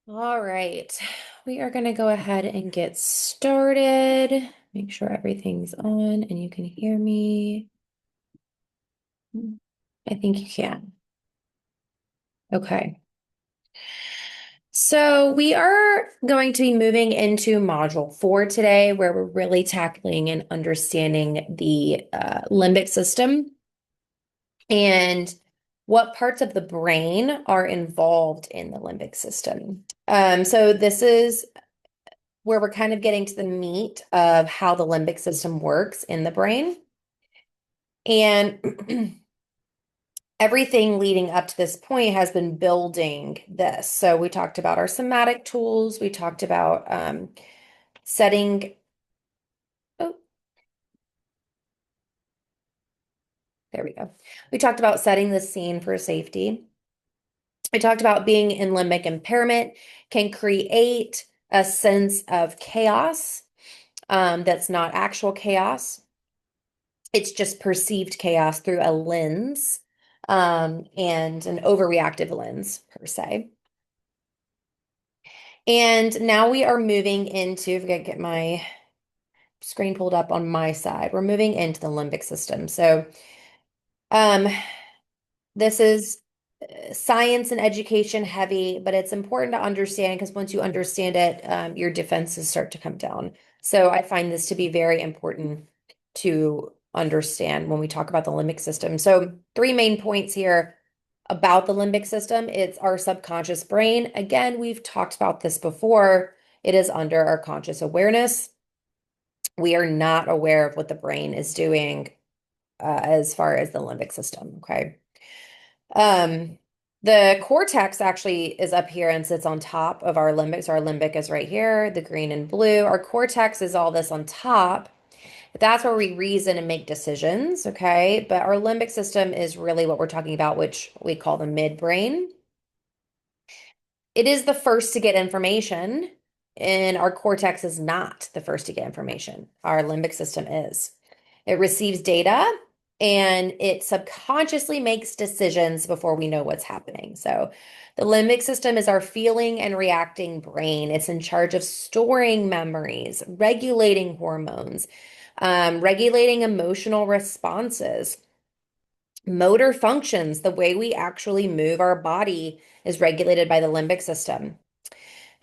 All right, we are going to go ahead and get started. Make sure everything's on and you can hear me. I think you can. Okay. So we are going to be moving into module 4 today, where we're really tackling and understanding the limbic system and what parts of the brain are involved in the limbic system. So this is where we're kind of getting to the meat of how the limbic system works in the brain. And everything leading up to this point has been building this. So we talked about our somatic tools. We talked about setting, oh, there we go. We talked about setting the scene for safety. We talked about being in limbic impairment can create a sense of chaos that's not actual chaos. It's just perceived chaos through a lens and an overreactive lens, per se. And now we are moving into, if I can get my screen pulled up on my side, we're moving into the limbic system. So um, this is science and education heavy, but it's important to understand because once you understand it, your defenses start to come down. So I find this to be very important to understand when we talk about the limbic system. So three main points here about the limbic system. It's our subconscious brain. Again, we've talked about this before. It is under our conscious awareness. We are not aware of what the brain is doing as far as the limbic system. Okay. Um, the cortex actually is up here and sits on top of our limbic. So our limbic is right here, the green and blue. Our cortex is all this on top. That's where we reason and make decisions, okay? But our limbic system is really what we're talking about, which we call the midbrain. It is the first to get information, and our cortex is not the first to get information. Our limbic system is. It receives data and it subconsciously makes decisions before we know what's happening. So, the limbic system is our feeling and reacting brain. It's in charge of storing memories, regulating hormones, regulating emotional responses, motor functions. The way we actually move our body is regulated by the limbic system.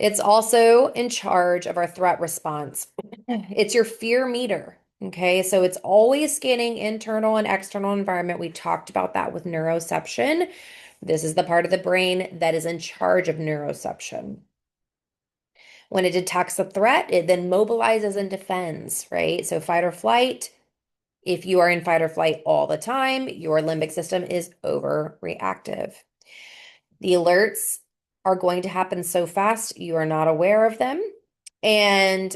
It's also in charge of our threat response. It's your fear meter. Okay, so it's always scanning internal and external environment. We talked about that with neuroception. This is the part of the brain that is in charge of neuroception. When it detects a threat, it then mobilizes and defends, right? So fight or flight. If you are in fight or flight all the time, your limbic system is overreactive. The alerts are going to happen so fast, you are not aware of them. And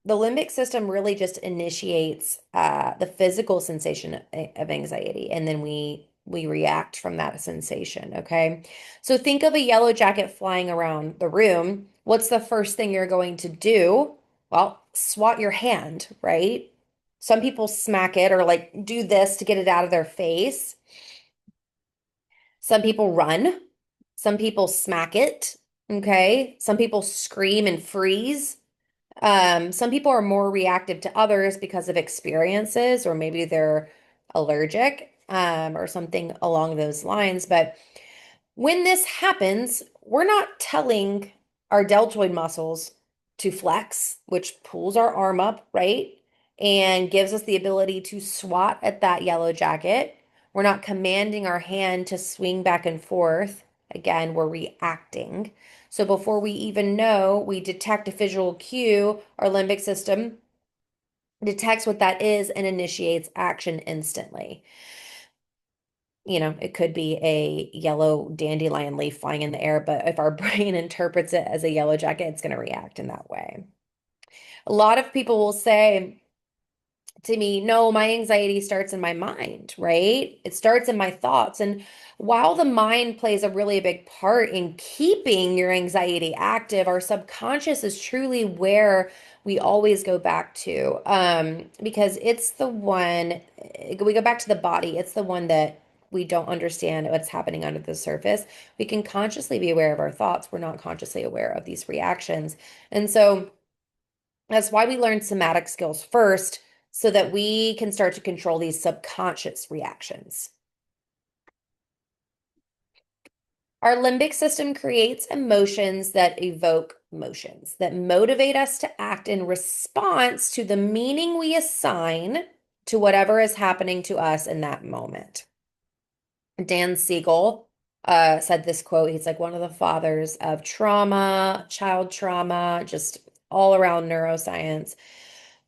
the limbic system really just initiates the physical sensation of anxiety, and then we react from that sensation, okay? So think of a yellow jacket flying around the room. What's the first thing you're going to do? Well, swat your hand, right? Some people smack it or like do this to get it out of their face. Some people run. Some people smack it. Okay. Some people scream and freeze. Some people are more reactive to others because of experiences, or maybe they're allergic, or something along those lines. But when this happens, we're not telling our deltoid muscles to flex, which pulls our arm up, right? And gives us the ability to swat at that yellow jacket. We're not commanding our hand to swing back and forth. Again, we're reacting. So before we even know, we detect a visual cue, our limbic system detects what that is and initiates action instantly. It could be a yellow dandelion leaf flying in the air, but if our brain interprets it as a yellow jacket, it's going to react in that way. A lot of people will say to me, no, my anxiety starts in my mind, right? It starts in my thoughts. And while the mind plays a really big part in keeping your anxiety active, our subconscious is truly where we always go back to, because it's the one, we go back to the body, it's the one that we don't understand what's happening under the surface. We can consciously be aware of our thoughts. We're not consciously aware of these reactions. And so that's why we learn somatic skills first, so that we can start to control these subconscious reactions. Our limbic system creates emotions that evoke motions, that motivate us to act in response to the meaning we assign to whatever is happening to us in that moment. Dan Siegel said this quote. He's like one of the fathers of trauma, child trauma, just all around neuroscience.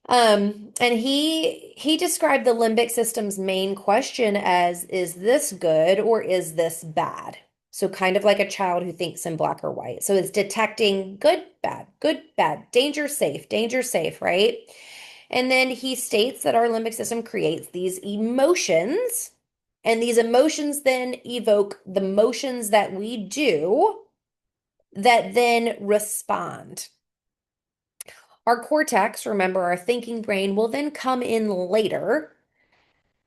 And he described the limbic system's main question as, is this good or is this bad? So kind of like a child who thinks in black or white. So it's detecting good, bad, danger, safe, right? And then he states that our limbic system creates these emotions, and these emotions then evoke the motions that we do that then respond. Our cortex, remember, our thinking brain, will then come in later,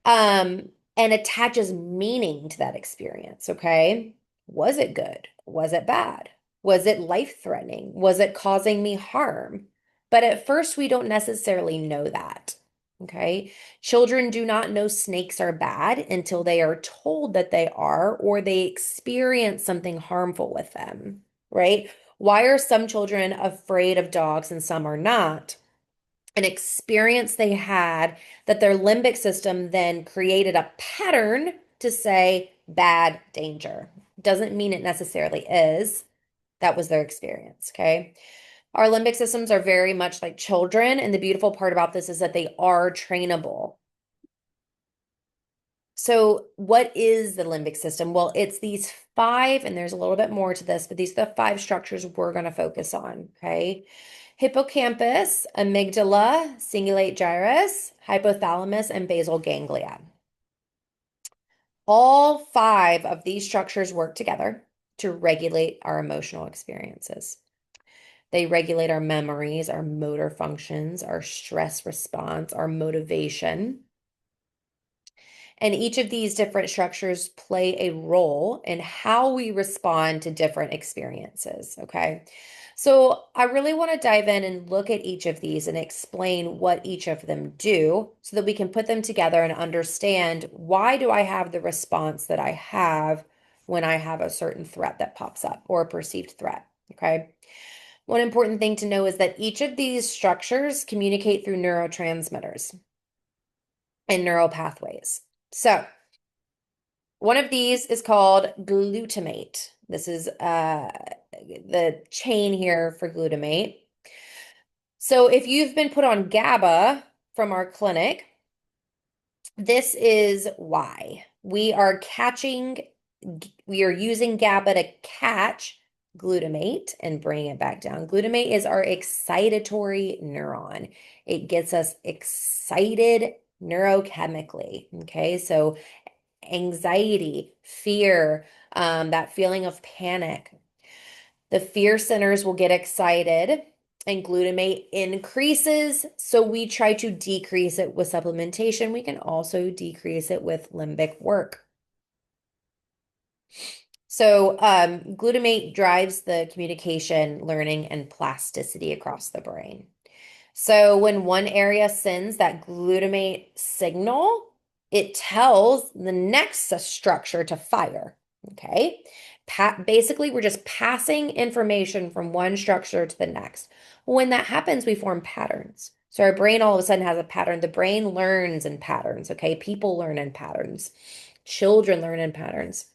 and attaches meaning to that experience, okay? Was it good? Was it bad? Was it life-threatening? Was it causing me harm? But at first, we don't necessarily know that, okay? Children do not know snakes are bad until they are told that they are, or they experience something harmful with them, right? Why are some children afraid of dogs and some are not? An experience they had that their limbic system then created a pattern to say bad danger. Doesn't mean it necessarily is. That was their experience, okay? Our limbic systems are very much like children, and the beautiful part about this is that they are trainable. So, what is the limbic system? Well, it's these five, and there's a little bit more to this, but these are the five structures we're going to focus on, okay? Hippocampus, amygdala, cingulate gyrus, hypothalamus, and basal ganglia. All five of these structures work together to regulate our emotional experiences. They regulate our memories, our motor functions, our stress response, our motivation. And each of these different structures play a role in how we respond to different experiences. Okay. So I really want to dive in and look at each of these and explain what each of them do so that we can put them together and understand, why do I have the response that I have when I have a certain threat that pops up, or a perceived threat. Okay. One important thing to know is that each of these structures communicate through neurotransmitters and neural pathways. So, one of these is called glutamate. This is the chain here for glutamate. So if you've been put on GABA from our clinic, this is why. We are using GABA to catch glutamate and bring it back down. Glutamate is our excitatory neuron. It gets us excited neurochemically. Okay, so anxiety, fear, that feeling of panic. The fear centers will get excited and glutamate increases. So we try to decrease it with supplementation. We can also decrease it with limbic work. So glutamate drives the communication, learning, and plasticity across the brain. So when one area sends that glutamate signal, it tells the next structure to fire. Okay. Basically, we're just passing information from one structure to the next. When that happens, we form patterns. So our brain all of a sudden has a pattern. The brain learns in patterns. Okay. People learn in patterns. Children learn in patterns.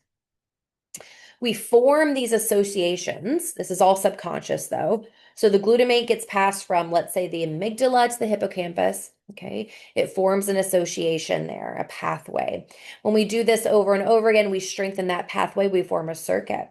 We form these associations. This is all subconscious, though. So the glutamate gets passed from, let's say, the amygdala to the hippocampus. Okay. It forms an association there, a pathway. When we do this over and over again, we strengthen that pathway, we form a circuit.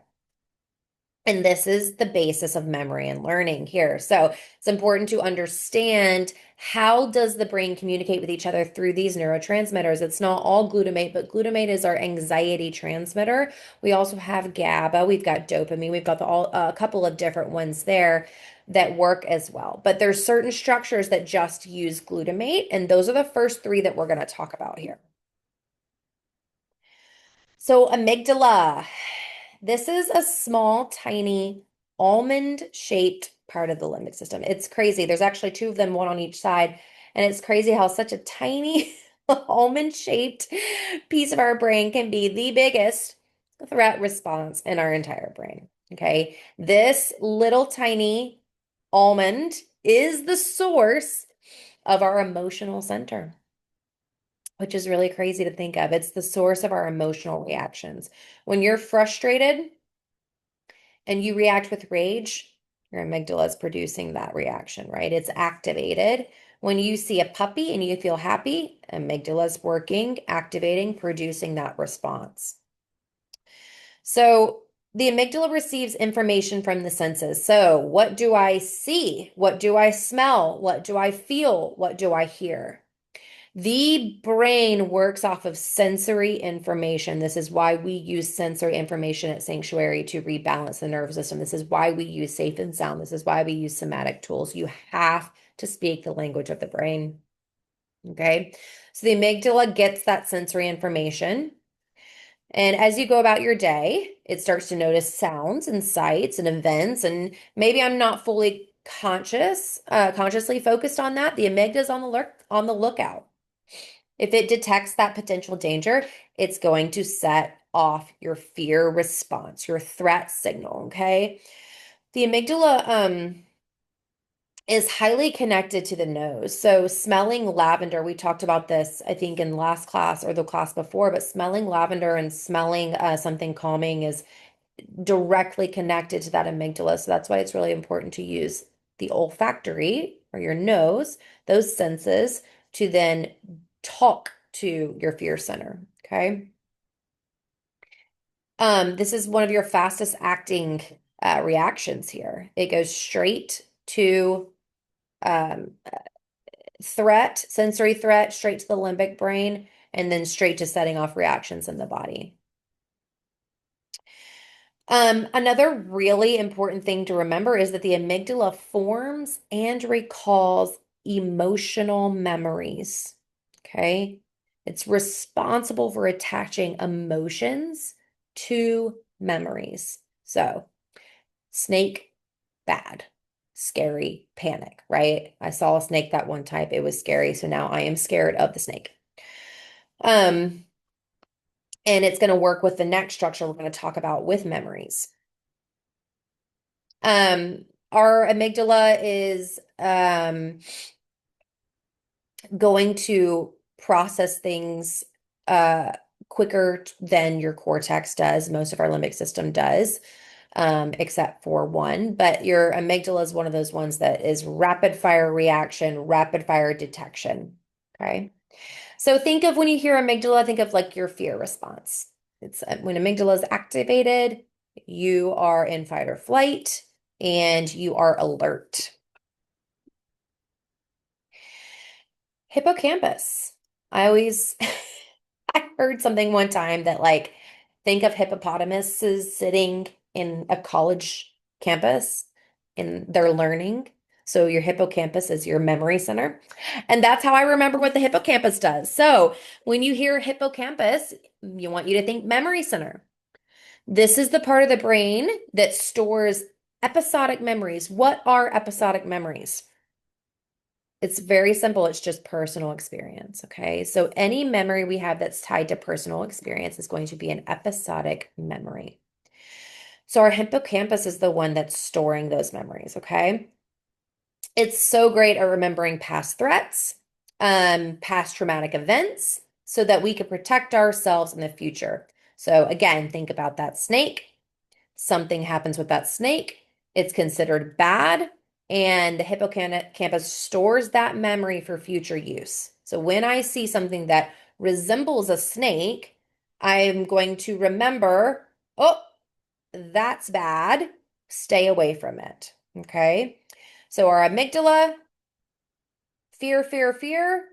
And this is the basis of memory and learning here. So it's important to understand, how does the brain communicate with each other through these neurotransmitters. It's not all glutamate, but glutamate is our anxiety transmitter. We also have GABA, we've got dopamine, we've got a couple of different ones there that work as well. But there's certain structures that just use glutamate, and those are the first three that we're going to talk about here. So amygdala. This is a small, tiny, almond-shaped part of the limbic system. It's crazy. There's actually two of them, one on each side. And it's crazy how such a tiny almond-shaped piece of our brain can be the biggest threat response in our entire brain. Okay. This little tiny almond is the source of our emotional center, which is really crazy to think of. It's the source of our emotional reactions. When you're frustrated and you react with rage, your amygdala is producing that reaction, right? It's activated. When you see a puppy and you feel happy, amygdala is working, activating, producing that response. So the amygdala receives information from the senses. So what do I see? What do I smell? What do I feel? What do I hear? The brain works off of sensory information. This is why we use sensory information at Sanctuary to rebalance the nervous system. This is why we use safe and sound. This is why we use somatic tools. You have to speak the language of the brain. Okay. So the amygdala gets that sensory information. And as you go about your day, it starts to notice sounds and sights and events. And maybe I'm not fully consciously focused on that. The amygdala is on the lookout. If it detects that potential danger, it's going to set off your fear response, your threat signal, okay? The amygdala is highly connected to the nose. So smelling lavender, we talked about this, I think, in last class or the class before, but smelling lavender and smelling something calming is directly connected to that amygdala. So that's why it's really important to use the olfactory or your nose, those senses, to then talk to your fear center. Okay. This is one of your fastest acting reactions here. It goes straight to um, threat, sensory threat, straight to the limbic brain, and then straight to setting off reactions in the body. Another really important thing to remember is that the amygdala forms and recalls emotional memories. Okay. It's responsible for attaching emotions to memories. So, snake, bad, scary, panic, right? I saw a snake that one time. It was scary. So now I am scared of the snake. Um, and it's going to work with the next structure we're going to talk about with memories. Our amygdala is going to process things quicker than your cortex does. Most of our limbic system does, except for one. But your amygdala is one of those ones that is rapid fire reaction, rapid fire detection. Okay. So think of when you hear amygdala, think of like your fear response. It's when amygdala is activated, you are in fight or flight and you are alert. Hippocampus. I always I heard something one time that like think of hippopotamuses sitting in a college campus and they're learning. So your hippocampus is your memory center. And that's how I remember what the hippocampus does. So when you hear hippocampus, you want you to think memory center. This is the part of the brain that stores episodic memories. What are episodic memories? It's very simple. It's just personal experience. Okay. So any memory we have that's tied to personal experience is going to be an episodic memory. So our hippocampus is the one that's storing those memories. Okay. It's so great at remembering past threats, past traumatic events, so that we can protect ourselves in the future. So again, think about that snake. Something happens with that snake, it's considered bad, and the hippocampus stores that memory for future use. So when I see something that resembles a snake, I'm going to remember, oh, that's bad. Stay away from it. Okay. So our amygdala, fear, fear, fear.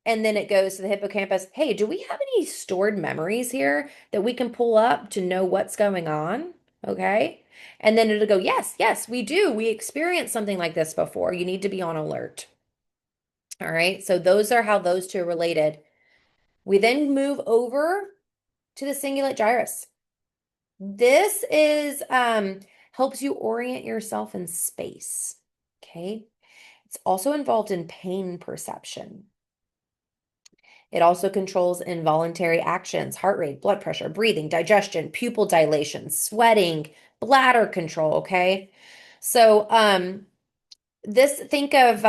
And then it goes to the hippocampus. Hey, do we have any stored memories here that we can pull up to know what's going on? Okay. And then it'll go, yes, yes, we do. We experienced something like this before. You need to be on alert. All right. So those are how those two are related. We then move over to the cingulate gyrus. This is helps you orient yourself in space. Okay. It's also involved in pain perception. It also controls involuntary actions, heart rate, blood pressure, breathing, digestion, pupil dilation, sweating, bladder control, okay? So, this think of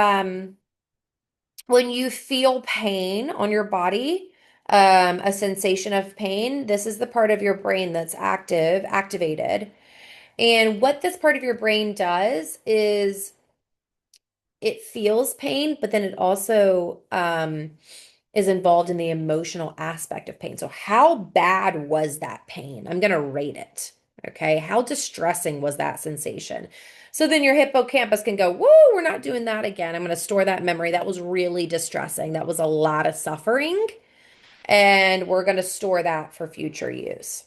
when you feel pain on your body, a sensation of pain, this is the part of your brain that's activated. And what this part of your brain does is it feels pain, but then it also is involved in the emotional aspect of pain. So, how bad was that pain? I'm going to rate it. Okay. How distressing was that sensation? So then your hippocampus can go, whoa, we're not doing that again. I'm going to store that memory. That was really distressing. That was a lot of suffering. And we're going to store that for future use.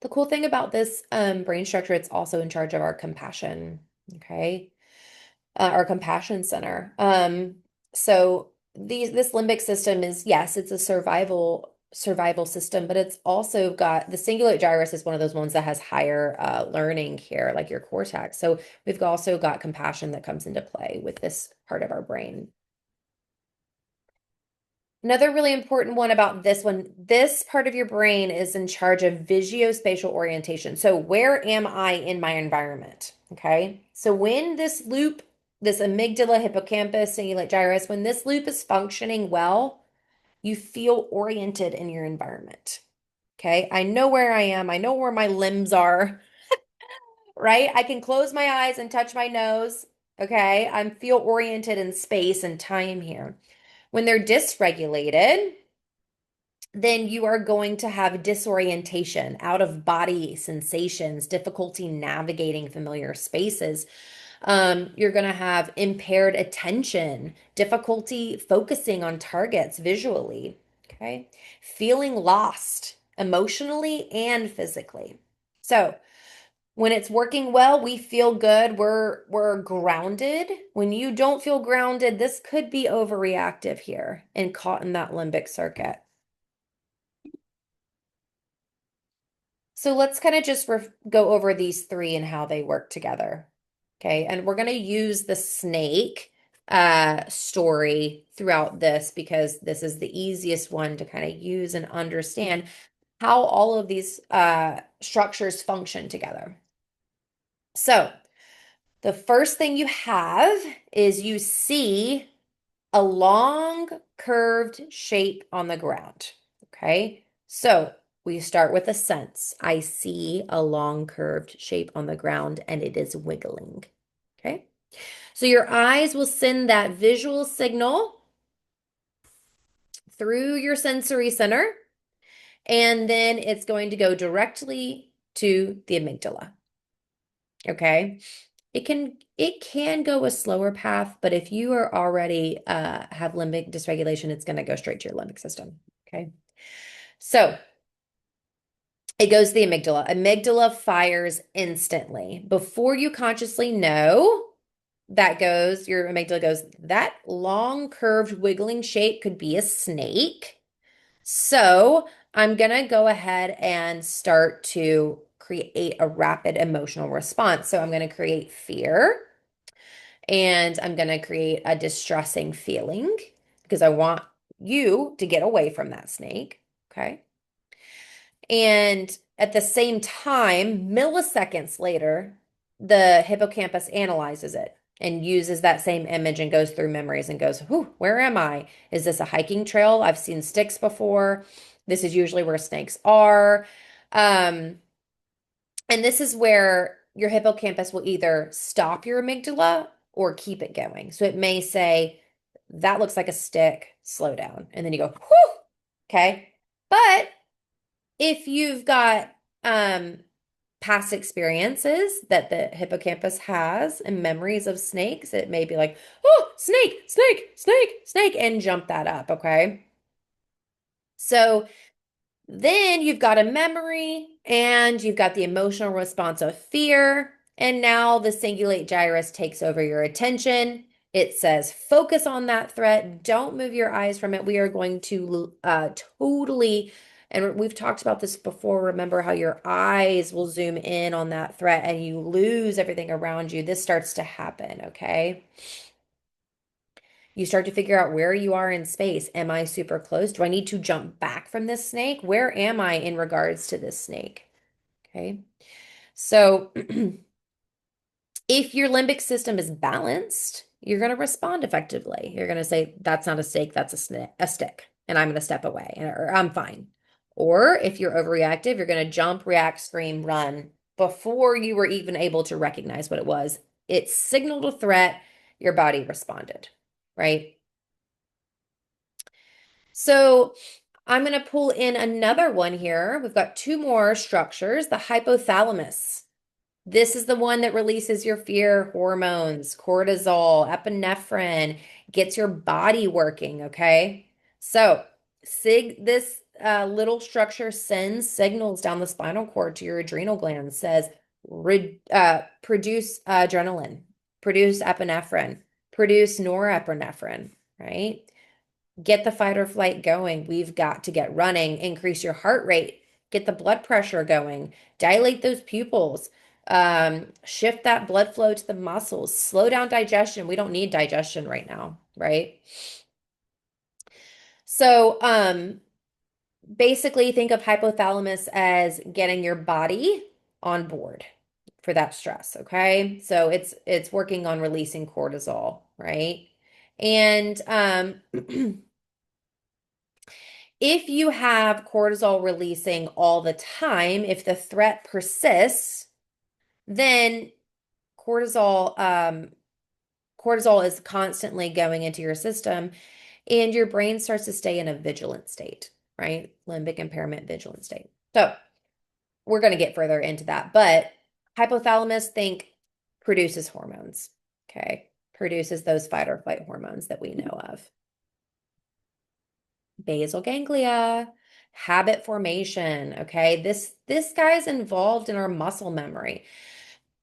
The cool thing about this brain structure, it's also in charge of our compassion. Okay. Our compassion center. So this limbic system is, yes, it's a survival system, but it's also got the cingulate gyrus is one of those ones that has higher learning here, like your cortex. So we've also got compassion that comes into play with this part of our brain. Another really important one about this one, this part of your brain is in charge of visuospatial orientation. So where am I in my environment? Okay. So when this loop, this amygdala, hippocampus, cingulate gyrus, when this loop is functioning well, you feel oriented in your environment. Okay. I know where I am. I know where my limbs are, right? I can close my eyes and touch my nose. Okay. I feel oriented in space and time here. When they're dysregulated, then you are going to have disorientation, out of body sensations, difficulty navigating familiar spaces. You're going to have impaired attention, difficulty focusing on targets visually, okay? Feeling lost emotionally and physically. So, when it's working well, we feel good. We're grounded. When you don't feel grounded, this could be overreactive here and caught in that limbic circuit. So let's kind of just go over these three and how they work together. Okay. And we're going to use the snake story throughout this because this is the easiest one to kind of use and understand how all of these structures function together. So the first thing you have is you see a long curved shape on the ground. Okay. So we start with a sense. I see a long curved shape on the ground and it is wiggling. Okay. So your eyes will send that visual signal through your sensory center, and then it's going to go directly to the amygdala. Okay. It can go a slower path, but if you are already have limbic dysregulation, it's going to go straight to your limbic system. Okay. So it goes to the amygdala. Amygdala fires instantly. Before you consciously know, your amygdala goes, that long curved wiggling shape could be a snake. So I'm going to go ahead and start to create a rapid emotional response. So I'm going to create fear and I'm going to create a distressing feeling because I want you to get away from that snake. Okay. And at the same time, milliseconds later, the hippocampus analyzes it and uses that same image and goes through memories and goes, whew, where am I? Is this a hiking trail? I've seen sticks before. This is usually where snakes are. Um, and this is where your hippocampus will either stop your amygdala or keep it going. So it may say, that looks like a stick, slow down. And then you go, whew, okay. But if you've got past experiences that the hippocampus has and memories of snakes, it may be like, oh, snake, snake, snake, snake, and jump that up, okay? So then you've got a memory and you've got the emotional response of fear. And now the cingulate gyrus takes over your attention. It says, focus on that threat. Don't move your eyes from it. We are going to totally And we've talked about this before. Remember how your eyes will zoom in on that threat and you lose everything around you. This starts to happen, okay? You start to figure out where you are in space. Am I super close? Do I need to jump back from this snake? Where am I in regards to this snake? Okay. So if your limbic system is balanced, you're going to respond effectively. You're going to say, that's not a snake, that's a stick, and I'm going to step away, or I'm fine. Or if you're overreactive, you're going to jump, react, scream, run before you were even able to recognize what it was. It signaled a threat, your body responded, right? So I'm going to pull in another one here. We've got two more structures, the hypothalamus. This is the one that releases your fear hormones, cortisol, epinephrine, gets your body working, okay? So, this little structure sends signals down the spinal cord to your adrenal glands, says produce adrenaline, produce epinephrine, produce norepinephrine, right? Get the fight or flight going. We've got to get running, increase your heart rate, get the blood pressure going, dilate those pupils, shift that blood flow to the muscles, slow down digestion. We don't need digestion right now, right? So, basically think of hypothalamus as getting your body on board for that stress, okay? So it's working on releasing cortisol, right? And if you have cortisol releasing all the time, if the threat persists, then cortisol cortisol is constantly going into your system and your brain starts to stay in a vigilant state, right? Limbic impairment vigilant state. So, we're going to get further into that, but hypothalamus think produces hormones, okay? Produces those fight or flight hormones that we know of. Basal ganglia, habit formation, okay? This guy's involved in our muscle memory.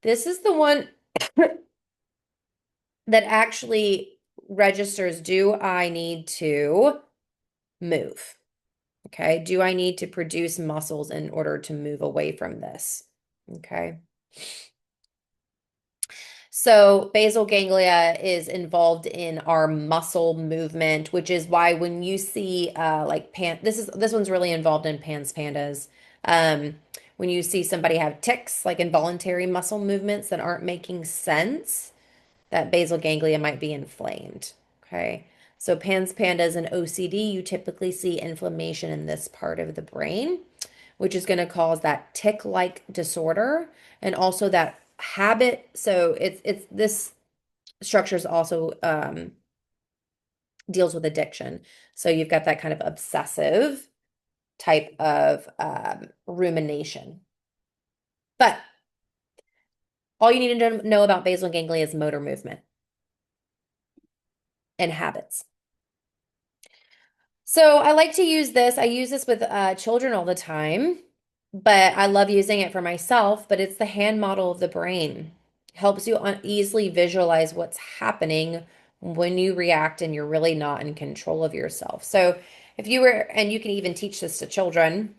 This is the one that actually registers, do I need to move? Okay, do I need to produce muscles in order to move away from this? Okay. So basal ganglia is involved in our muscle movement, which is why when you see like this one's really involved in pans pandas. When you see somebody have tics, like involuntary muscle movements that aren't making sense, that basal ganglia might be inflamed. Okay. So pans pandas and OCD, you typically see inflammation in this part of the brain, which is going to cause that tic-like disorder and also that habit. So it's this structure is also deals with addiction. So you've got that kind of obsessive type of rumination. But all you need to know about basal ganglia is motor movement and habits. So I like to use this. I use this with children all the time, but I love using it for myself. But it's the hand model of the brain. Helps you easily visualize what's happening when you react and you're really not in control of yourself. So if you were, and you can even teach this to children,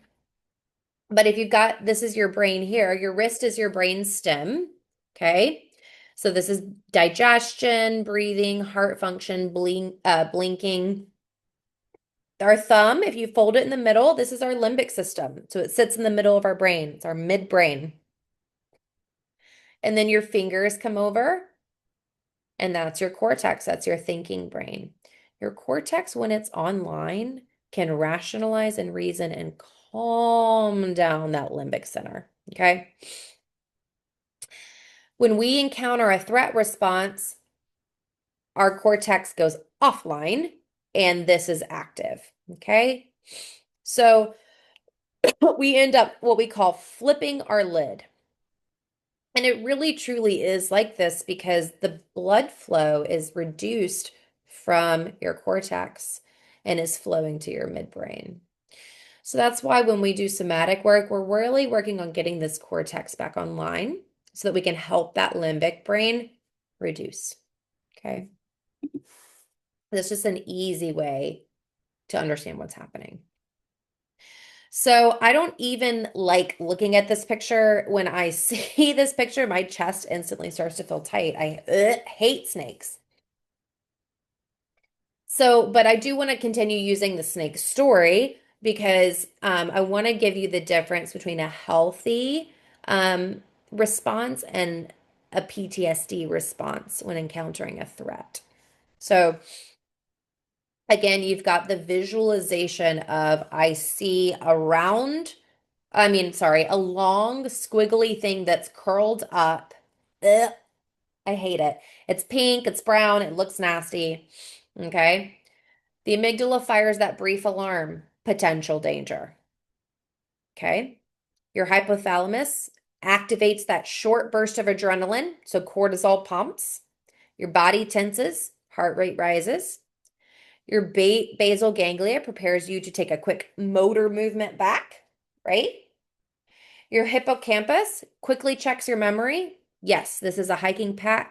but if you've got, this is your brain here, your wrist is your brain stem, okay? So this is digestion, breathing, heart function, blinking. Our thumb, if you fold it in the middle, this is our limbic system. So it sits in the middle of our brain. It's our midbrain. And then your fingers come over, and that's your cortex. That's your thinking brain. Your cortex, when it's online, can rationalize and reason and calm down that limbic center. Okay. When we encounter a threat response, our cortex goes offline and this is active. Okay. So we end up what we call flipping our lid. And it really truly is like this because the blood flow is reduced from your cortex and is flowing to your midbrain. So that's why when we do somatic work, we're really working on getting this cortex back online so that we can help that limbic brain reduce. Okay. That's just an easy way to understand what's happening. So I don't even like looking at this picture. When I see this picture, my chest instantly starts to feel tight. I hate snakes. So, but I do want to continue using the snake story because I want to give you the difference between a healthy um, response and a PTSD response when encountering a threat. So, again, you've got the visualization of I see sorry, a long squiggly thing that's curled up. Ugh, I hate it. It's pink, it's brown, it looks nasty. Okay. The amygdala fires that brief alarm, potential danger. Okay. Your hypothalamus activates that short burst of adrenaline, so cortisol pumps. Your body tenses, heart rate rises. Your basal ganglia prepares you to take a quick motor movement back, right? Your hippocampus quickly checks your memory. Yes, this is a hiking path,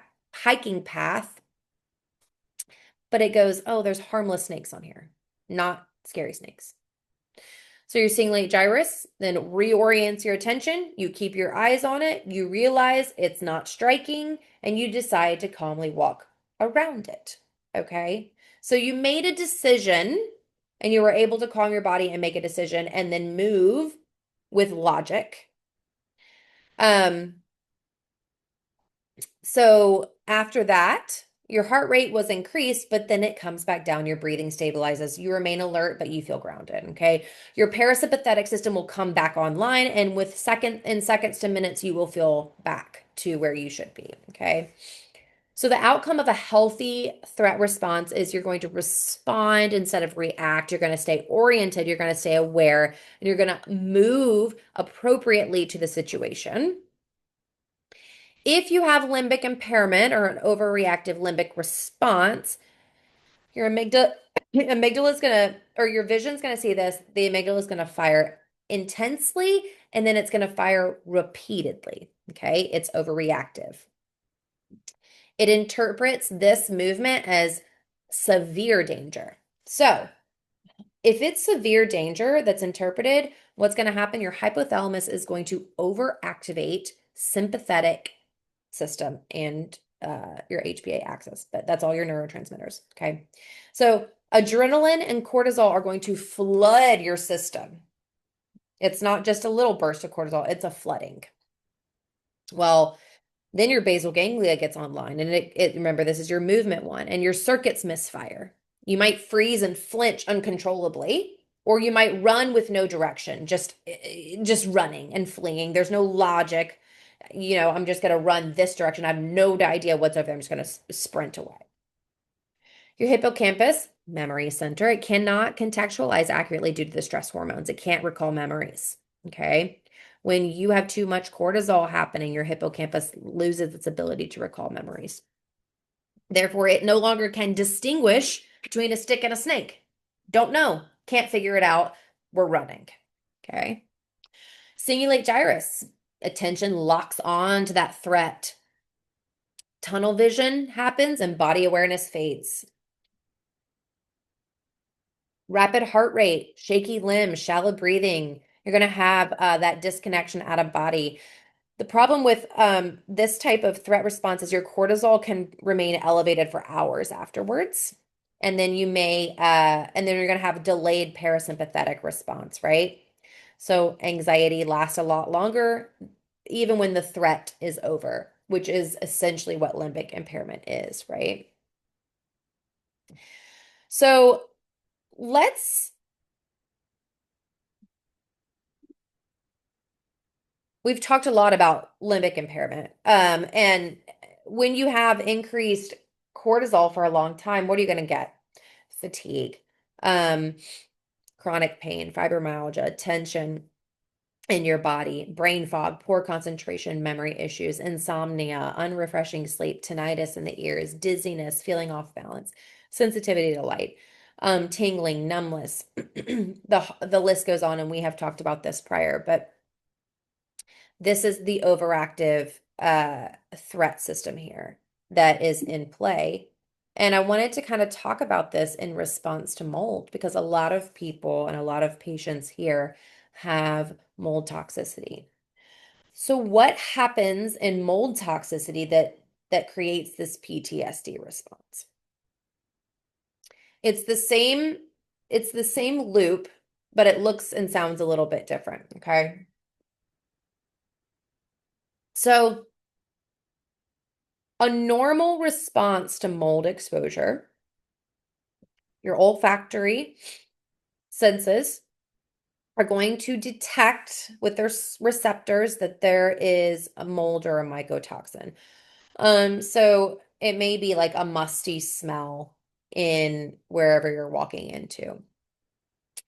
but it goes, oh, there's harmless snakes on here, not scary snakes. So you're seeing late gyrus, then reorients your attention. You keep your eyes on it. You realize it's not striking, and you decide to calmly walk around it. Okay. So you made a decision and you were able to calm your body and make a decision and then move with logic. Um, So after that, your heart rate was increased, but then it comes back down. Your breathing stabilizes. You remain alert, but you feel grounded. Okay. Your parasympathetic system will come back online, and with seconds to minutes, you will feel back to where you should be. Okay. So the outcome of a healthy threat response is you're going to respond instead of react. You're going to stay oriented, you're going to stay aware, and you're going to move appropriately to the situation. If you have limbic impairment or an overreactive limbic response, your amygdala is going to, or your vision's going to see this, the amygdala is going to fire intensely and then it's going to fire repeatedly. Okay. It's overreactive. It interprets this movement as severe danger. So, if it's severe danger that's interpreted, what's going to happen? Your hypothalamus is going to overactivate sympathetic system and your HPA axis, but that's all your neurotransmitters. Okay. So adrenaline and cortisol are going to flood your system. It's not just a little burst of cortisol, it's a flooding. Well, then your basal ganglia gets online, and remember, this is your movement one, and your circuits misfire. You might freeze and flinch uncontrollably, or you might run with no direction, just running and fleeing. There's no logic. I'm just going to run this direction. I have no idea what's over there. I'm just going to sprint away. Your hippocampus, memory center, it cannot contextualize accurately due to the stress hormones. It can't recall memories. Okay. When you have too much cortisol happening, your hippocampus loses its ability to recall memories. Therefore, it no longer can distinguish between a stick and a snake. Don't know. Can't figure it out. We're running. Okay. Simulate gyrus. Attention locks on to that threat. Tunnel vision happens and body awareness fades. Rapid heart rate, shaky limbs, shallow breathing. You're going to have that disconnection out of body. The problem with this type of threat response is your cortisol can remain elevated for hours afterwards. And then and then you're going to have a delayed parasympathetic response, right? So anxiety lasts a lot longer, even when the threat is over, which is essentially what limbic impairment is, right? So let's we've talked a lot about limbic impairment. And when you have increased cortisol for a long time, what are you going to get? Fatigue, um, chronic pain, fibromyalgia, tension in your body, brain fog, poor concentration, memory issues, insomnia, unrefreshing sleep, tinnitus in the ears, dizziness, feeling off balance, sensitivity to light, tingling, numbness. The list goes on, and we have talked about this prior, but this is the overactive threat system here that is in play. And I wanted to kind of talk about this in response to mold because a lot of people and a lot of patients here have mold toxicity. So what happens in mold toxicity that creates this PTSD response? It's the same, it's the same loop, but it looks and sounds a little bit different, okay? So a normal response to mold exposure, your olfactory senses are going to detect with their receptors that there is a mold or a mycotoxin. So it may be like a musty smell in wherever you're walking into.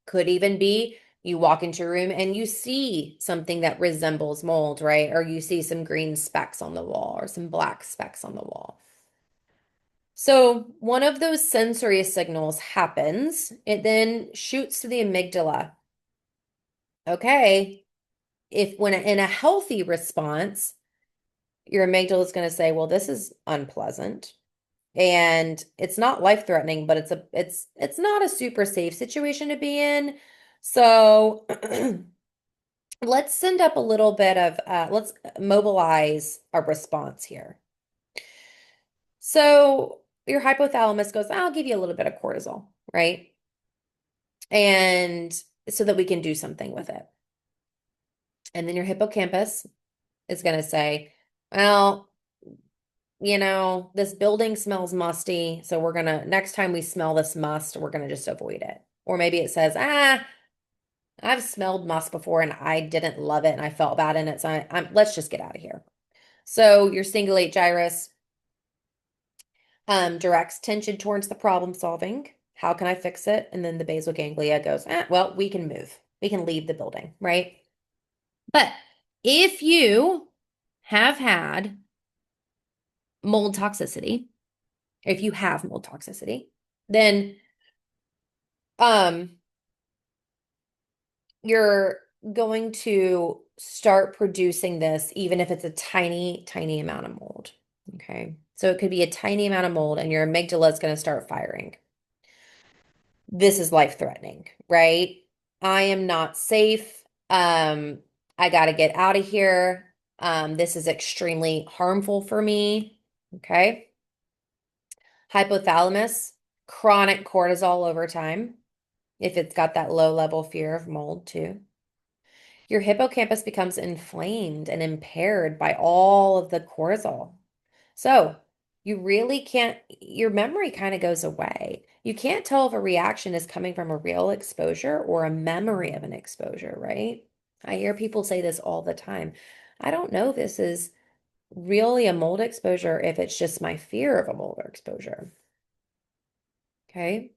Could even be you walk into a room and you see something that resembles mold, right? Or you see some green specks on the wall or some black specks on the wall. So one of those sensory signals happens. It then shoots to the amygdala. Okay, if when in a healthy response, your amygdala is going to say, well, this is unpleasant. And it's not life-threatening, but it's not a super safe situation to be in. So let's send up a little bit of let's mobilize a response here. So your hypothalamus goes, I'll give you a little bit of cortisol, right? And so that we can do something with it. And then your hippocampus is going to say, well, this building smells musty, so we're gonna, next time we smell this must, we're gonna just avoid it. Or maybe it says, I've smelled must before and I didn't love it and I felt bad in it, so let's just get out of here. So your cingulate gyrus directs tension towards the problem solving. How can I fix it? And then the basal ganglia goes, well, we can move. We can leave the building, right? But if you have had mold toxicity, if you have mold toxicity, then um you're going to start producing this even if it's a tiny, tiny amount of mold. Okay. So it could be a tiny amount of mold and your amygdala is going to start firing. This is life-threatening, right? I am not safe. I got to get out of here. This is extremely harmful for me. Okay. Hypothalamus, chronic cortisol over time, if it's got that low level fear of mold too. Your hippocampus becomes inflamed and impaired by all of the cortisol. So you really can't, your memory kind of goes away. You can't tell if a reaction is coming from a real exposure or a memory of an exposure, right? I hear people say this all the time. I don't know if this is really a mold exposure, if it's just my fear of a mold exposure. Okay.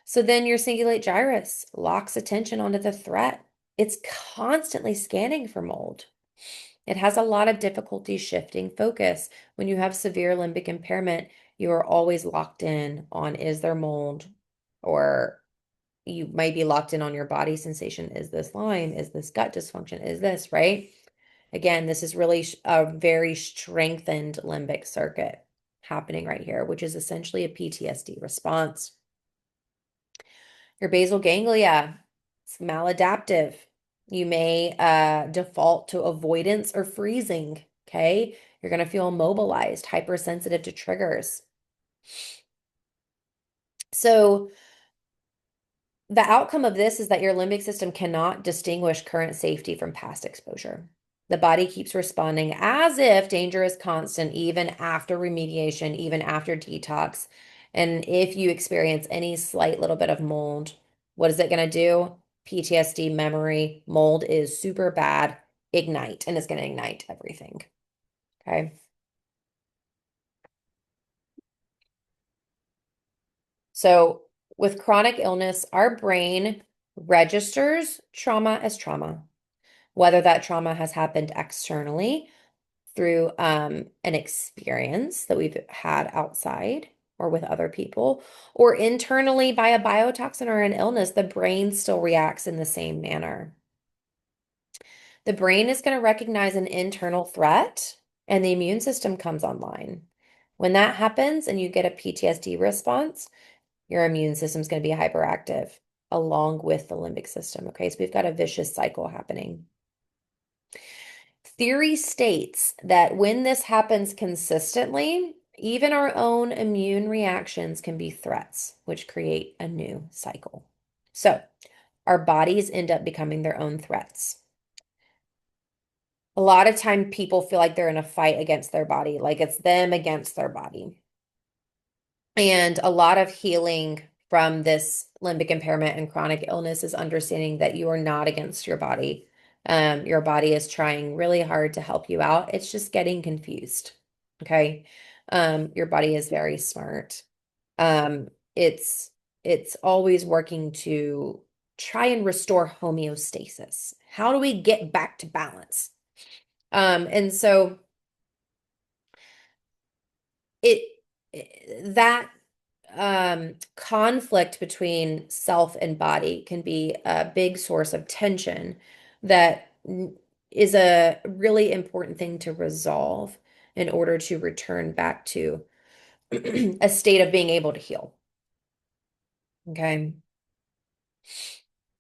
So then your cingulate gyrus locks attention onto the threat. It's constantly scanning for mold. It has a lot of difficulty shifting focus. When you have severe limbic impairment, you are always locked in on is there mold, or you might be locked in on your body sensation. Is this Lyme? Is this gut dysfunction? Is this, right? Again, this is really a very strengthened limbic circuit happening right here, which is essentially a PTSD response. Your basal ganglia, it's maladaptive. You may default to avoidance or freezing, okay? You're going to feel immobilized, hypersensitive to triggers. So the outcome of this is that your limbic system cannot distinguish current safety from past exposure. The body keeps responding as if danger is constant, even after remediation, even after detox. And if you experience any slight little bit of mold, what is it going to do? PTSD, memory, mold is super bad, ignite, and it's going to ignite everything. Okay. So with chronic illness, our brain registers trauma as trauma, whether that trauma has happened externally through an experience that we've had outside or with other people, or internally by a biotoxin or an illness, the brain still reacts in the same manner. The brain is going to recognize an internal threat and the immune system comes online. When that happens and you get a PTSD response, your immune system is going to be hyperactive. along with the limbic system. Okay, so we've got a vicious cycle happening. Theory states that when this happens consistently, even our own immune reactions can be threats, which create a new cycle. So our bodies end up becoming their own threats. A lot of time people feel like they're in a fight against their body, like it's them against their body. And a lot of healing from this limbic impairment and chronic illness is understanding that you are not against your body. Your body is trying really hard to help you out. It's just getting confused. Okay. Your body is very smart. Um, it's it's always working to try and restore homeostasis. How do we get back to balance? And so it that conflict between self and body can be a big source of tension that is a really important thing to resolve in order to return back to a state of being able to heal. Okay.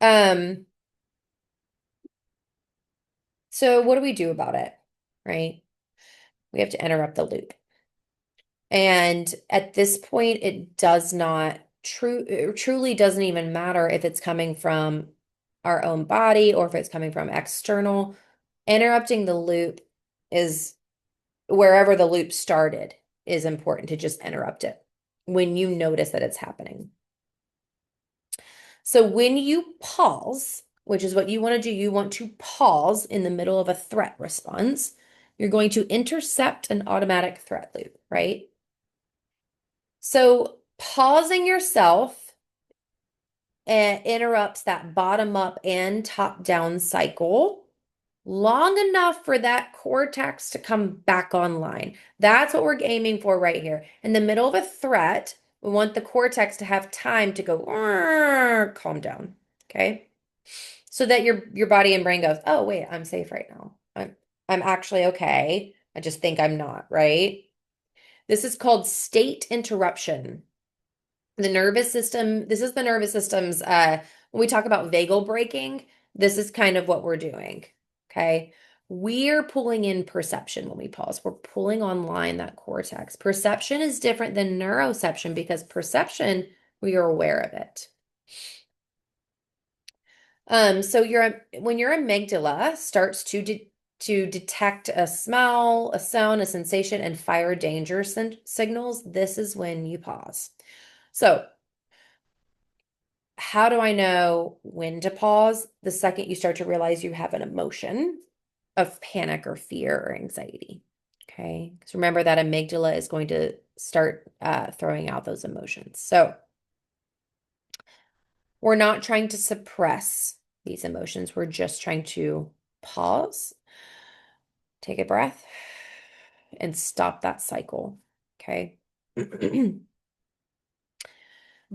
Um, so what do we do about it? Right? We have to interrupt the loop. And at this point, it does not it truly doesn't even matter if it's coming from our own body or if it's coming from external. Interrupting the loop is wherever the loop started is important to just interrupt it when you notice that it's happening. So when you pause, which is what you want to do, you want to pause in the middle of a threat response. You're going to intercept an automatic threat loop, right? So pausing yourself interrupts that bottom up and top down cycle long enough for that cortex to come back online. That's what we're aiming for right here. In the middle of a threat, we want the cortex to have time to go, calm down. Okay. So that your body and brain goes, oh, wait, I'm safe right now. I'm actually okay. I just think I'm not, right? This is called state interruption. The nervous system, this is the nervous system's, when we talk about vagal braking, this is kind of what we're doing. Okay. We're pulling in perception when we pause. We're pulling online that cortex. Perception is different than neuroception because perception, we are aware of it. So when your amygdala starts to detect a smell, a sound, a sensation, and fire danger signals, this is when you pause. So how do I know when to pause? The second you start to realize you have an emotion of panic or fear or anxiety. Okay. Because remember that amygdala is going to start throwing out those emotions. So we're not trying to suppress these emotions. We're just trying to pause, take a breath, and stop that cycle. Okay.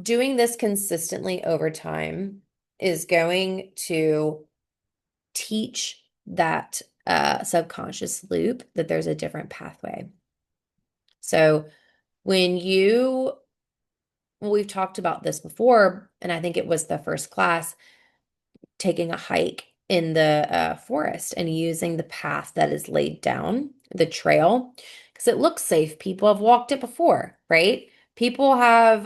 Doing this consistently over time is going to teach that subconscious loop that there's a different pathway. So when you, well, we've talked about this before, and I think it was the first class, taking a hike in the forest and using the path that is laid down, the trail, because it looks safe. People have walked it before, right? People have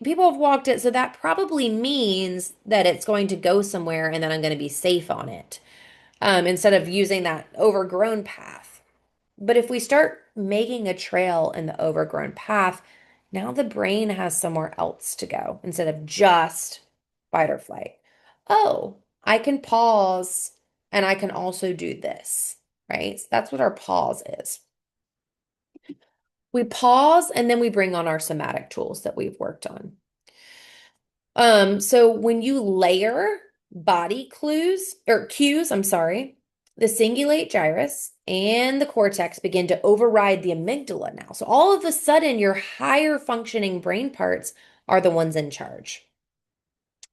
people have walked it, so that probably means that it's going to go somewhere and then I'm going to be safe on it, instead of using that overgrown path. But if we start making a trail in the overgrown path, now the brain has somewhere else to go instead of just fight or flight. Oh, I can pause and I can also do this, right? So that's what our pause is. We pause and then we bring on our somatic tools that we've worked on. So when you layer body clues or cues, I'm sorry, the cingulate gyrus and the cortex begin to override the amygdala now. So all of a sudden, your higher functioning brain parts are the ones in charge.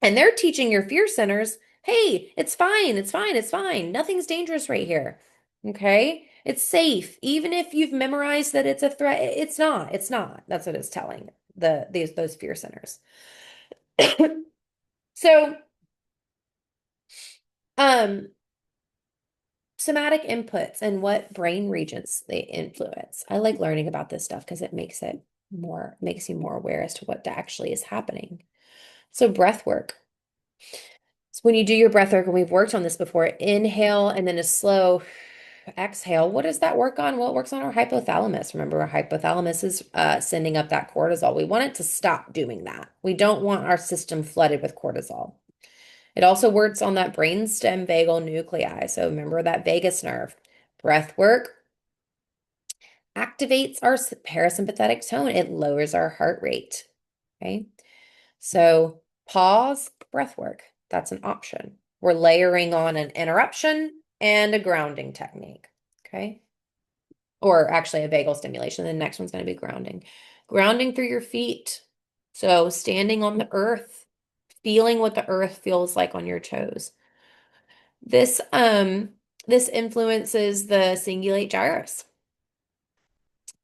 And they're teaching your fear centers, hey, it's fine, it's fine, it's fine. Nothing's dangerous right here. Okay? It's safe. Even if you've memorized that it's a threat, it's not. It's not. That's what it's telling those fear centers. So, um, somatic inputs and what brain regions they influence. I like learning about this stuff because makes you more aware as to what actually is happening. So breath work. So when you do your breath work, and we've worked on this before, inhale and then a slow exhale. What does that work on? Well, it works on our hypothalamus. Remember, our hypothalamus is sending up that cortisol. We want it to stop doing that. We don't want our system flooded with cortisol. It also works on that brainstem vagal nuclei. So remember that vagus nerve. Breath work activates our parasympathetic tone. It lowers our heart rate. Okay. So pause, breath work. That's an option. We're layering on an interruption and a grounding technique. Okay. Or actually a vagal stimulation. The next one's going to be grounding. Grounding through your feet. So standing on the earth, feeling what the earth feels like on your toes. This influences the cingulate gyrus.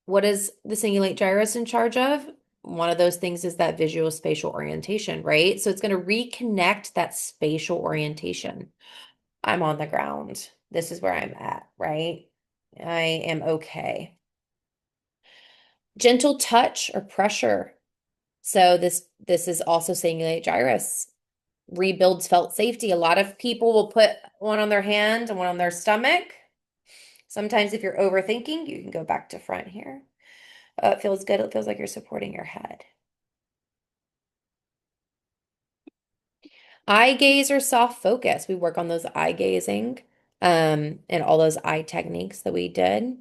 What is the cingulate gyrus in charge of? One of those things is that visual spatial orientation, right? So it's going to reconnect that spatial orientation. I'm on the ground. This is where I'm at, right? I am okay. Gentle touch or pressure. So this is also cingulate gyrus. Rebuilds felt safety. A lot of people will put one on their hand and one on their stomach. Sometimes if you're overthinking, you can go back to front here. It feels good. It feels like you're supporting your head. Eye gaze or soft focus. We work on those eye gazing, and all those eye techniques that we did.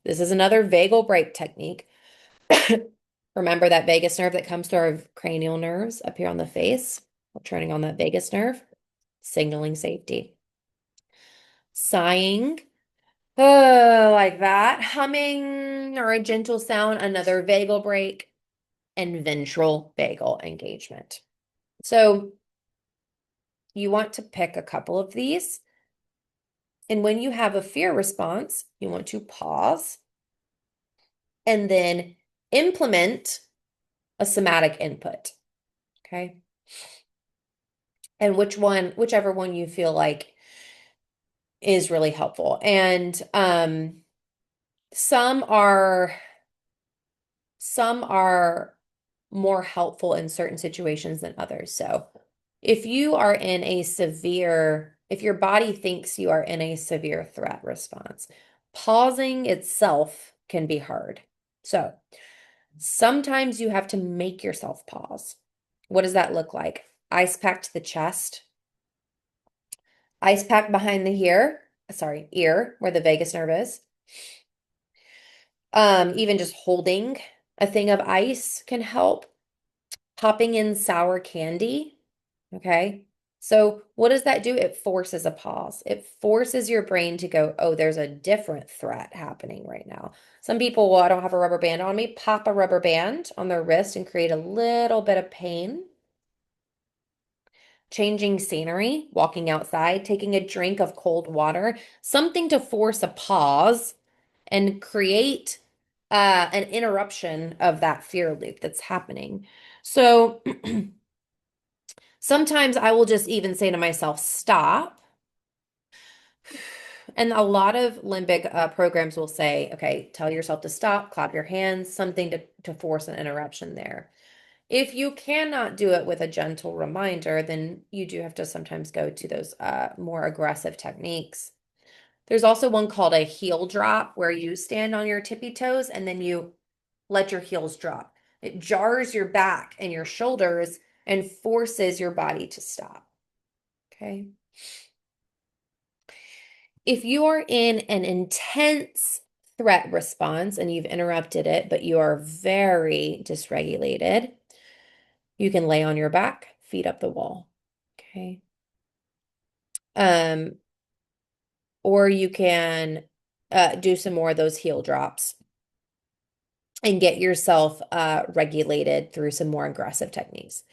This is another vagal break technique. Remember that vagus nerve that comes through our cranial nerves up here on the face? We're turning on that vagus nerve, signaling safety. Sighing, like that. Humming or a gentle sound, another vagal break, and ventral vagal engagement. So you want to pick a couple of these. And when you have a fear response, you want to pause and then implement a somatic input. Okay. And whichever one you feel like is really helpful. And some are some are more helpful in certain situations than others. So if you are in a if your body thinks you are in a severe threat response, pausing itself can be hard. So sometimes you have to make yourself pause. What does that look like? Ice pack to the chest, ice pack behind the ear, where the vagus nerve is. Even just holding a thing of ice can help. Popping in sour candy. Okay. So what does that do? It forces a pause. It forces your brain to go, oh, there's a different threat happening right now. Some people, well, I don't have a rubber band on me, pop a rubber band on their wrist and create a little bit of pain. Changing scenery, walking outside, taking a drink of cold water, something to force a pause and create an interruption of that fear loop that's happening. So sometimes I will just even say to myself, stop. And a lot of limbic programs will say, okay, tell yourself to stop, clap your hands, something to force an interruption there. If you cannot do it with a gentle reminder, then you do have to sometimes go to those more aggressive techniques. There's also one called a heel drop where you stand on your tippy toes and then you let your heels drop. It jars your back and your shoulders and forces your body to stop. Okay. If you are in an intense threat response and you've interrupted it, but you are very dysregulated, you can lay on your back, feet up the wall. Okay. Um, or you can do some more of those heel drops and get yourself regulated through some more aggressive techniques.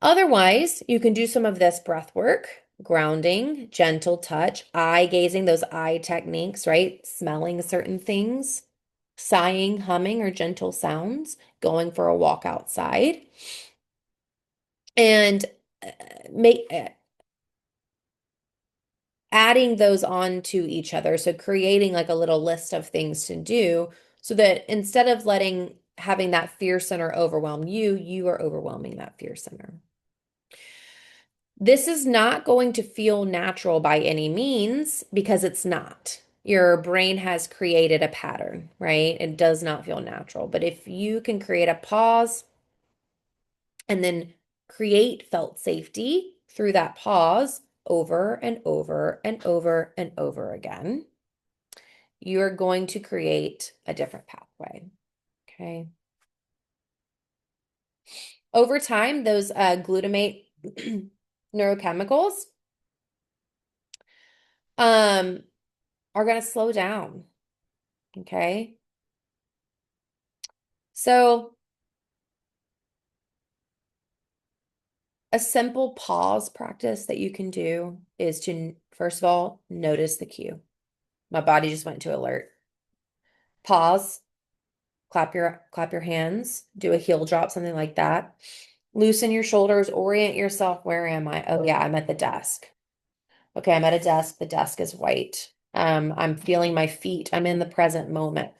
Otherwise, you can do some of this breath work, grounding, gentle touch, eye gazing, those eye techniques, right? Smelling certain things, sighing, humming, or gentle sounds, going for a walk outside. And make adding those on to each other. So creating like a little list of things to do so that instead of letting having that fear center overwhelm you, you are overwhelming that fear center. This is not going to feel natural by any means because it's not. Your brain has created a pattern, right? It does not feel natural. But if you can create a pause and then create felt safety through that pause over and over and over and over again, you're going to create a different pathway. Okay. Over time, those glutamate neurochemicals um, are going to slow down. Okay. So, a simple pause practice that you can do is to, first of all, notice the cue. My body just went to alert. Pause, clap your hands, do a heel drop, something like that. Loosen your shoulders, orient yourself. Where am I? Oh yeah, I'm at the desk. Okay, I'm at a desk. The desk is white. I'm feeling my feet. I'm in the present moment.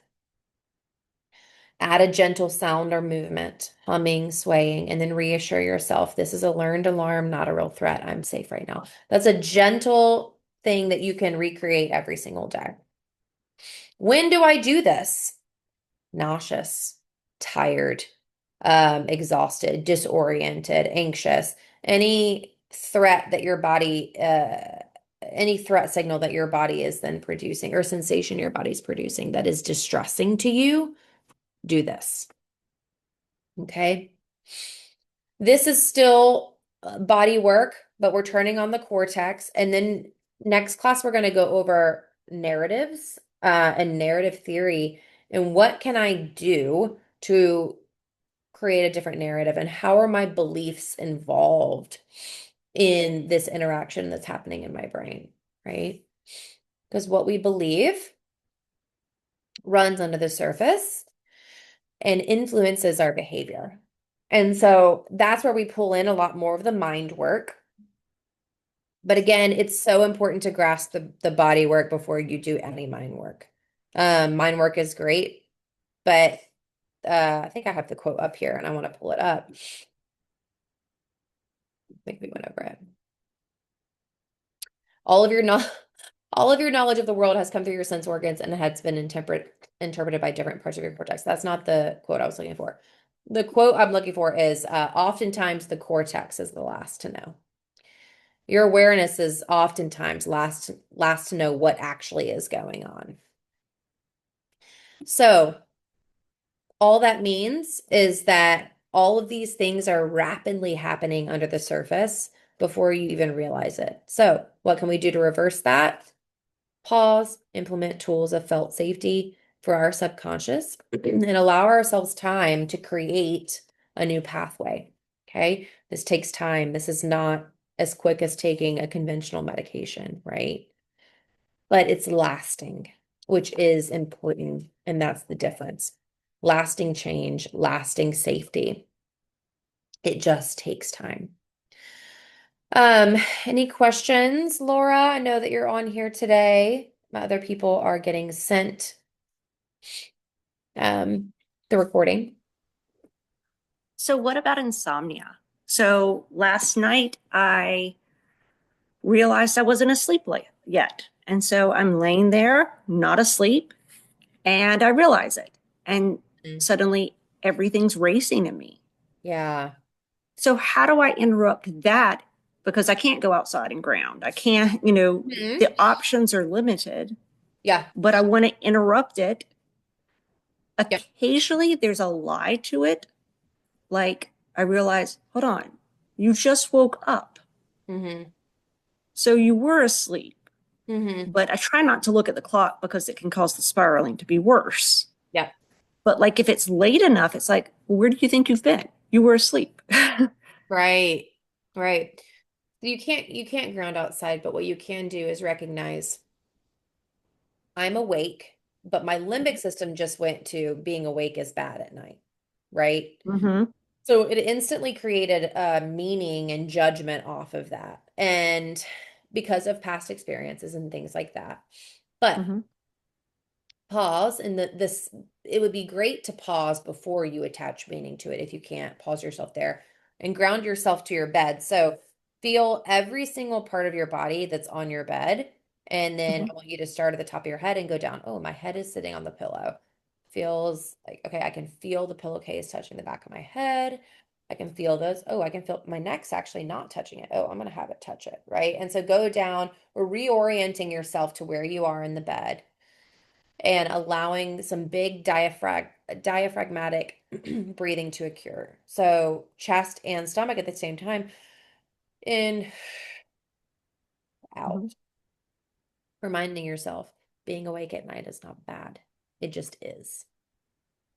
Add a gentle sound or movement, humming, swaying, and then reassure yourself this is a learned alarm, not a real threat. I'm safe right now. That's a gentle thing that you can recreate every single day. When do I do this? Nauseous, tired, exhausted, disoriented, anxious, any threat that your body, any threat signal that your body is then producing or sensation your body's producing that is distressing to you, do this. Okay. This is still body work, but we're turning on the cortex. And then next class, we're going to go over narratives and narrative theory and what can I do to create a different narrative and how are my beliefs involved in this interaction that's happening in my brain, right? Because what we believe runs under the surface and influences our behavior. And so that's where we pull in a lot more of the mind work. But again, it's so important to grasp the body work before you do any mind work. Mind work is great, but I think I have the quote up here and I want to pull it up. I think we went over it. All of your no all of your knowledge of the world has come through your sense organs and has been interpreted by different parts of your cortex. That's not the quote I was looking for. The quote I'm looking for is oftentimes the cortex is the last to know. Your awareness is oftentimes last to know what actually is going on. So all that means is that all of these things are rapidly happening under the surface before you even realize it. So what can we do to reverse that? Pause, implement tools of felt safety for our subconscious, and allow ourselves time to create a new pathway. Okay. This takes time. This is not as quick as taking a conventional medication, right? But it's lasting, which is important. And that's the difference. Lasting change, lasting safety. It just takes time. Any questions, Laura? I know that you're on here today. Other people are getting sent the recording. So, what about insomnia? So, last night I realized I wasn't asleep yet. And so I'm laying there, not asleep, and I realize it. And Mm. suddenly everything's racing in me. Yeah. So, how do I interrupt that? Because I can't go outside and ground. I can't, Mhm. the options are limited, Yeah. but I want to interrupt it. Yep. Occasionally, there's a lie to it. Like, I realize, hold on, you just woke up. Mm-hmm. So you were asleep, Mm-hmm. but I try not to look at the clock because it can cause the spiraling to be worse. Yep. But like if it's late enough, it's like, well, where do you think you've been? You were asleep. Right. Right. You can't ground outside, but what you can do is recognize I'm awake, but my limbic system just went to being awake is bad at night, right? Mm-hmm. So it instantly created a meaning and judgment off of that. And because of past experiences and things like that. But Hmm. pause and this it would be great to pause before you attach meaning to it if you can't pause yourself there and ground yourself to your bed. So feel every single part of your body that's on your bed. And then Hmm. I want you to start at the top of your head and go down. Oh, my head is sitting on the pillow. Feels like, okay, I can feel the pillowcase touching the back of my head. I can feel those. Oh, I can feel my neck's actually not touching it. Oh, I'm going to have it touch it. Right. And so go down or reorienting yourself to where you are in the bed and allowing some big diaphragmatic breathing to occur. So chest and stomach at the same time. In, Hmm. out. Reminding yourself being awake at night is not bad. It just is.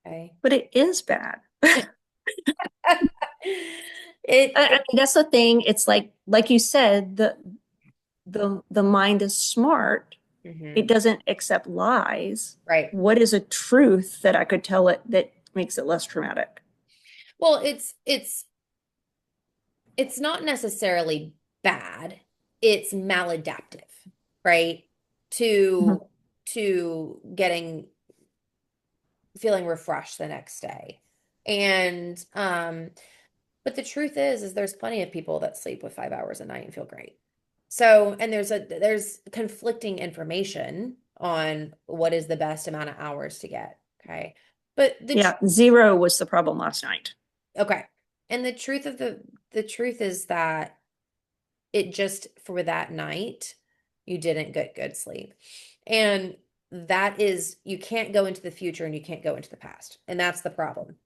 Okay. But it is bad. I It mean, that's the thing. It's like you said, the mind is smart. It mhm. doesn't accept lies. Right. What is a truth that I could tell it that makes it less traumatic? Well, it's not necessarily bad. It's maladaptive, right? To Mhm. to getting feeling refreshed the next day. And but the truth is there's plenty of people that sleep with 5 hours a night and feel great. So, and there's conflicting information on what is the best amount of hours to get. Okay. But Yeah, 0 was the problem last night. okay. And the truth is that it just for that night, you didn't get good sleep. And that is you can't go into the future and you can't go into the past. And that's the problem.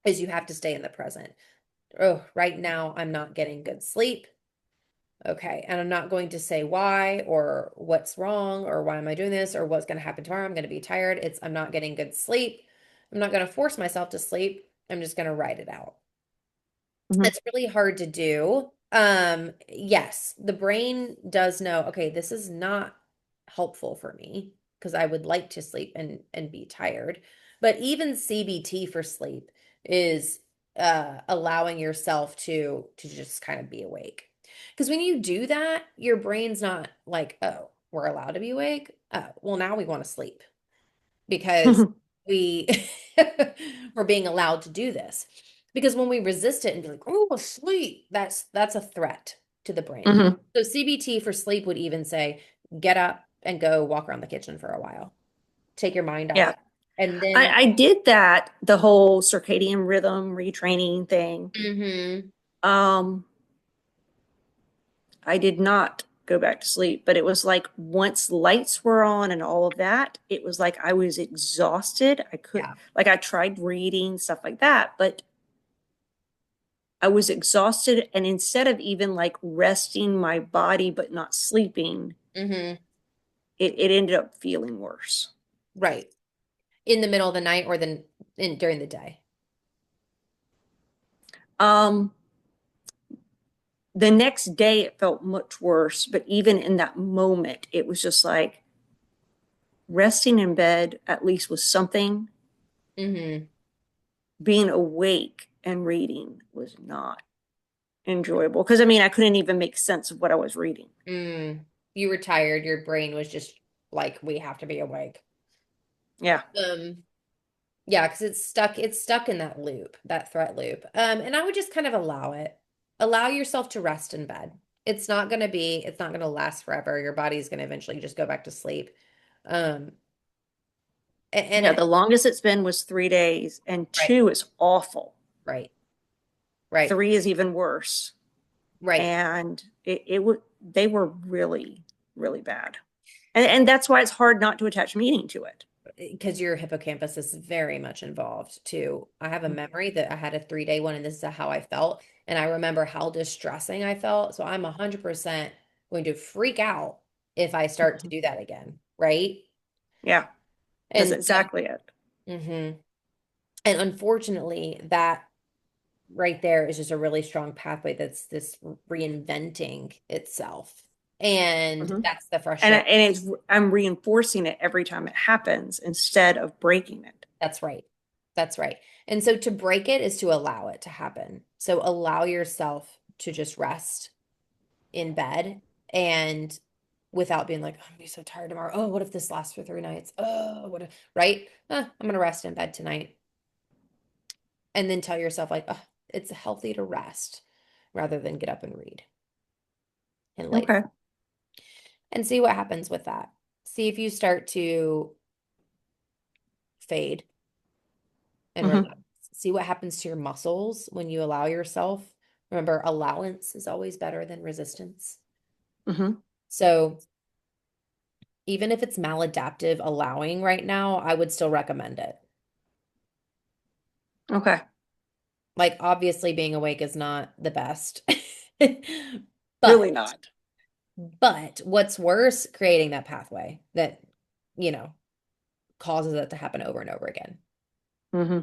Is you have to stay in the present. Oh, right now I'm not getting good sleep. Okay. And I'm not going to say why or what's wrong or why am I doing this or what's going to happen tomorrow. I'm going to be tired. I'm not getting good sleep. I'm not going to force myself to sleep. I'm just going to write it out. Hmm. It's really hard to do. Yes, the brain does know, okay, this is not helpful for me because I would like to sleep and be tired. But even CBT for sleep is allowing yourself to just kind of be awake. Because when you do that, your brain's not like, oh, we're allowed to be awake. Oh, well, now we want to sleep because we we're being allowed to do this. Because when we resist it and be like, oh, sleep, that's a threat to the brain. Hmm. So CBT for sleep would even say, get up and go walk around the kitchen for a while. Take your mind off Yeah, it. And I, then I did that, the whole circadian rhythm retraining thing. mhm, Um, I did not go back to sleep, but it was like once lights were on and all of that, it was like I was exhausted. I could, yeah. like, I tried reading, stuff like that, but I was exhausted. And instead of even like resting my body but not sleeping, Hmm. it ended up feeling worse. Right. In the middle of the night or then in during the day. Um, the next day it felt much worse, but even in that moment, it was just like resting in bed at least was something. Hmm. Being awake and reading was not enjoyable because I mean, I couldn't even make sense of what I was reading. Mm. You were tired. Your brain was just like, we have to be awake. Yeah. Um, Yeah, because it's stuck in that loop, that threat loop. And I would just kind of allow it. Allow yourself to rest in bed. It's not gonna last forever. Your body's gonna eventually just go back to sleep. Um, Yeah. and The longest it's been was 3 days, and right, 2 is awful. right, right, 3 is even worse. right. And it would, they were really, really bad. And that's why it's hard not to attach meaning to it. Because your hippocampus is very much involved too. I have a memory that I had a 3 day one, and this is how I felt. And I remember how distressing I felt. So I'm 100% going to freak out if I start to Mhm. do that again, right? Yeah. That's And so, exactly it. mhm. And unfortunately, that right there is just a really strong pathway that's this reinventing itself. And Mhm. that's the And frustrating. and it's I'm reinforcing it every time it happens instead of breaking it. That's right. That's right. And so to break it is to allow it to happen. So allow yourself to just rest in bed and without being like, oh, I'm gonna be so tired tomorrow. Oh, what if this lasts for 3 nights? Oh, what if, right? I'm gonna rest in bed tonight. And then tell yourself like, oh, it's healthy to rest rather than get up and read and lay down Okay. and see what happens with that. See if you start to fade and Hmm. relax. See what happens to your muscles when you allow yourself. Remember, allowance is always better than resistance. Hmm. So even if it's maladaptive allowing right now, I would still recommend it. Okay. Like, obviously, being awake is not the best. But, Really not. but what's worse, creating that pathway that, you know, causes it to happen over and over again. Hmm.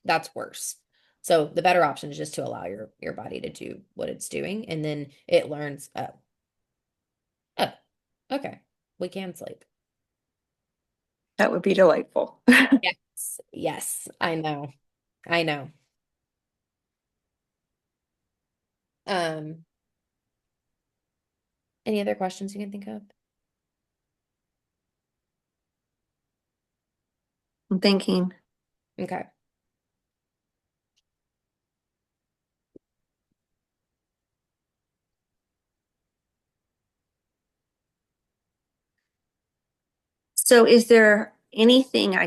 That's worse. So the better option is just to allow your body to do what it's doing, and then it learns, oh, okay, we can sleep. That would be delightful. Yes, yes, I know. I know. Um, any other questions you can think of? I'm thinking. Okay. So is there anything I